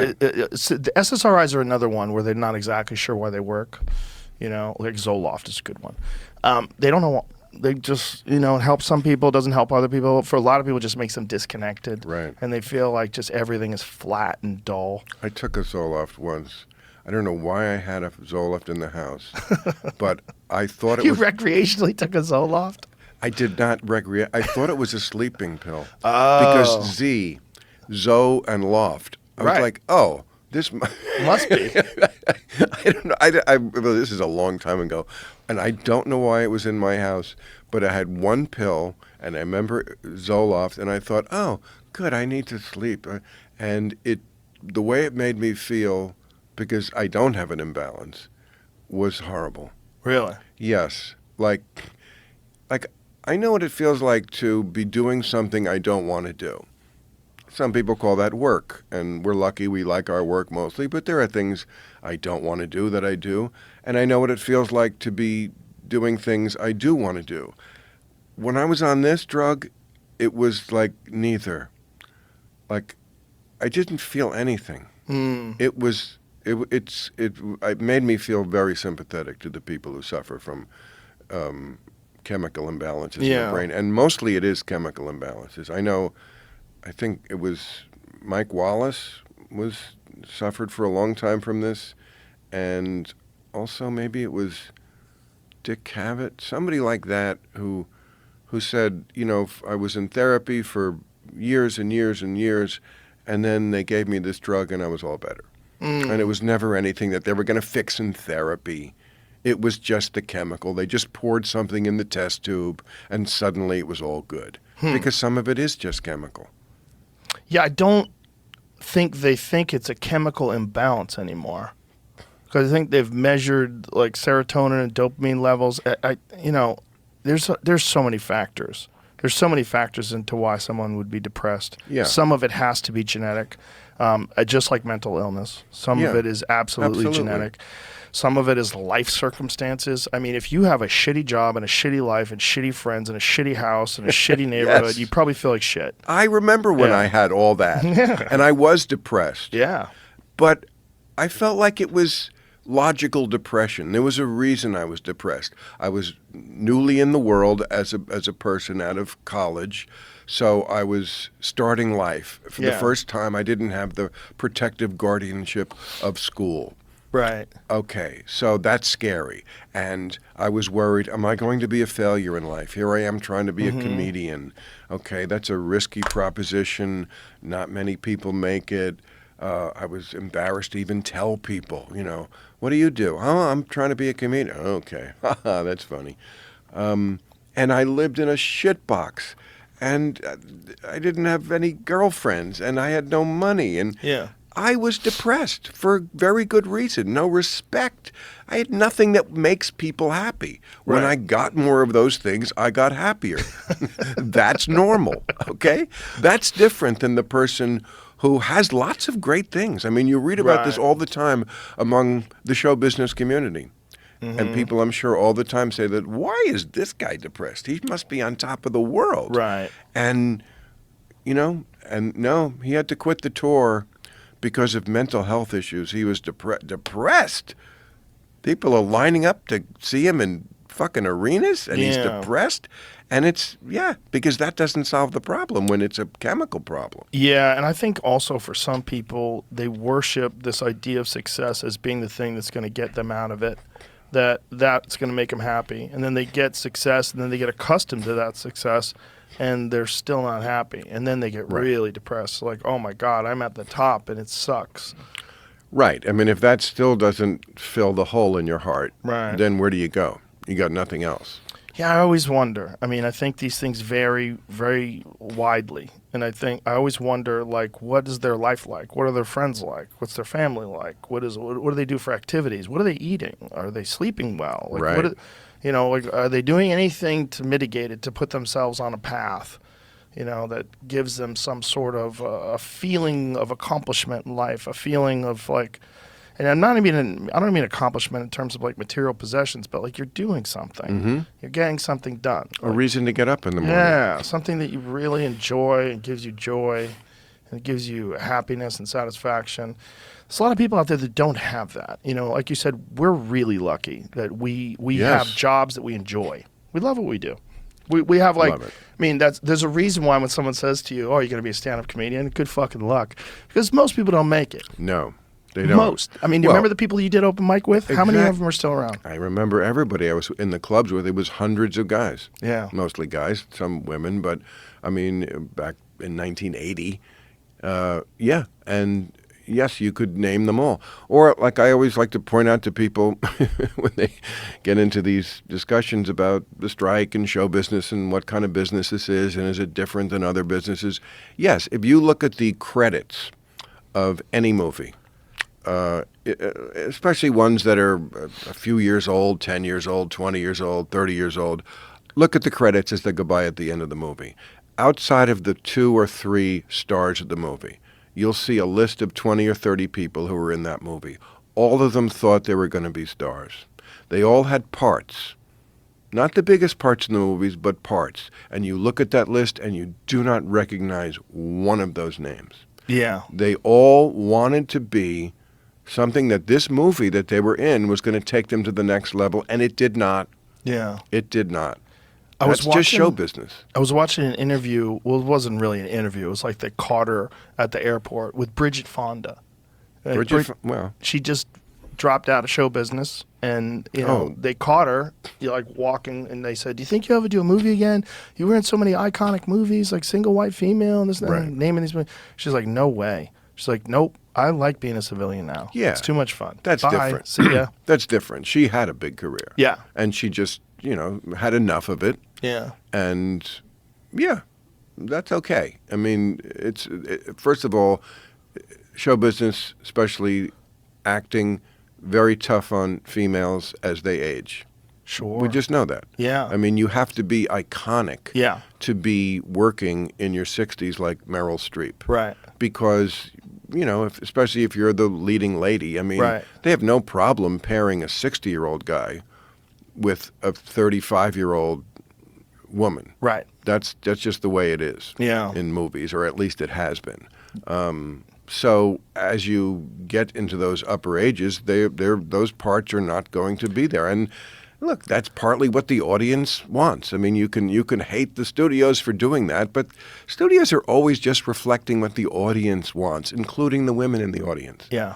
Right. The SSRIs are another one where they're not exactly sure why they work. Like Zoloft is a good one. They don't know. They just, it helps some people, doesn't help other people. For a lot of people, it just makes them disconnected. Right. And they feel like just everything is flat and dull. I took a Zoloft once. I don't know why I had a Zoloft in the house, but I thought it You was... recreationally took a Zoloft? I did not I thought it was a sleeping pill. Oh. Because Zo and Loft. I was Right. like, oh, this... Must be. I don't know. Well, this is a long time ago, and I don't know why it was in my house, but I had one pill, and I remember Zoloft, and I thought, oh, good, I need to sleep. And the way it made me feel, because I don't have an imbalance, was horrible. Really? Yes. Like I know what it feels like to be doing something I don't want to do. Some people call that work, and we're lucky we like our work mostly, but there are things I don't want to do that I do, and I know what it feels like to be doing things I do want to do. When I was on this drug, it was like neither. Like, I didn't feel anything. It made me feel very sympathetic to the people who suffer from chemical imbalances in the brain, and mostly it is chemical imbalances. I think it was Mike Wallace suffered for a long time from this, and also maybe it was Dick Cavett, somebody like that, who said, I was in therapy for years and years and years, and then they gave me this drug and I was all better. And it was never anything that they were going to fix in therapy. It was just the chemical. They just poured something in the test tube, and suddenly it was all good. Because some of it is just chemical. Yeah, I don't think they think it's a chemical imbalance anymore. Because I think they've measured like serotonin and dopamine levels. There's so many factors. There's so many factors into why someone would be depressed. Yeah. Some of it has to be genetic, just like mental illness. Some of it is absolutely genetic. Some of it is life circumstances. I mean, if you have a shitty job and a shitty life and shitty friends and a shitty house and a shitty neighborhood, you probably feel like shit. I remember when I had all that, and I was depressed. Yeah. But I felt like it was logical depression. There was a reason I was depressed. I was newly in the world as a person out of college, so I was starting life. For the first time, I didn't have the protective guardianship of school. Right. Okay, so that's scary. And I was worried, am I going to be a failure in life? Here I am trying to be a comedian. Okay, that's a risky proposition. Not many people make it. I was embarrassed to even tell people, what do you do? Oh, I'm trying to be a comedian. Okay, that's funny. And I lived in a shitbox. And I didn't have any girlfriends, and I had no money. And I was depressed for very good reason. No respect. I had nothing that makes people happy. When I got more of those things, I got happier. That's normal, okay? That's different than the person who has lots of great things. I mean, you read about this all the time among the show business community. And people, I'm sure, all the time say that, why is this guy depressed? He must be on top of the world. Right. And, and no, he had to quit the tour because of mental health issues. He was depressed. People are lining up to see him in fucking arenas, and he's depressed. And it's, because that doesn't solve the problem when it's a chemical problem. Yeah, and I think also for some people, they worship this idea of success as being the thing that's going to get them out of it, that's going to make them happy. And then they get success, and then they get accustomed to that success, and they're still not happy. And then they get really depressed, like, oh my God, I'm at the top, and it sucks. Right. I mean, if that still doesn't fill the hole in your heart, then where do you go? You got nothing else. Yeah, I always wonder. I mean, I think these things vary very widely. And I always wonder, like, what is their life like? What are their friends like? What's their family like? What do they do for activities? What are they eating? Are they sleeping well? Like, are they doing anything to mitigate it, to put themselves on a path, that gives them some sort of a feeling of accomplishment in life, a feeling of like, and I don't mean accomplishment in terms of like material possessions, but like you're doing something. You're getting something done. A reason to get up in the morning. Yeah, something that you really enjoy and gives you joy. and it gives you happiness and satisfaction. There's a lot of people out there that don't have that. You know, like you said, we're really lucky that we Yes. have jobs that we enjoy. We love what we do. We have like, Love it. I mean, there's a reason why when someone says to you, "Oh, you're going to be a stand-up comedian," good fucking luck, because most people don't make it. No, they don't. Most. I mean, do you Well, remember the people you did open mic with? How many of them are still around? I remember everybody I was in the clubs with. It was hundreds of guys. Yeah. Mostly guys, some women, but I mean, back in 1980, yeah, and yes, you could name them all. Or, like I always like to point out to people when they get into these discussions about the strike and show business and what kind of business this is and is it different than other businesses. Yes, if you look at the credits of any movie, especially ones that are a few years old, 10 years old, 20 years old, 30 years old, look at the credits as they go by at the end of the movie. Outside of the 2 or 3 stars of the movie, you'll see a list of 20 or 30 people who were in that movie. All of them thought they were going to be stars. They all had parts. Not the biggest parts in the movies, but parts. And you look at that list and you do not recognize one of those names. Yeah. They all wanted to be something that this movie that they were in was going to take them to the next level, and it did not. Yeah. It did not. I was That's just show watching- business. I was watching an interview. Well, it wasn't really an interview. It was like they caught her at the airport with Bridget Fonda. Well, She just dropped out of show business, and Oh. they caught her like walking, and they said, "Do you think you'll ever do a movie again? You were in so many iconic movies, like Single White Female and this, and that, Right. and naming these movies." She's like, "No way." She's like, "Nope. I like being a civilian now. Yeah. It's too much fun. That's Bye. different. See ya." that's different. She had a big career. Yeah. And she just, had enough of it. Yeah. And yeah, that's okay. I mean, first of all, show business, especially acting, very tough on females as they age. Sure. We just know that. Yeah. I mean, you have to be iconic Yeah. to be working in your 60s like Meryl Streep. Right. Because, especially if you're the leading lady, I mean, Right. they have no problem pairing a 60-year-old guy with a 35-year-old woman. Right. That's just the way it is Yeah. in movies, or at least it has been. So as you get into those upper ages, those parts are not going to be there. And look, that's partly what the audience wants. I mean, you can hate the studios for doing that, but studios are always just reflecting what the audience wants, including the women in the audience. Yeah.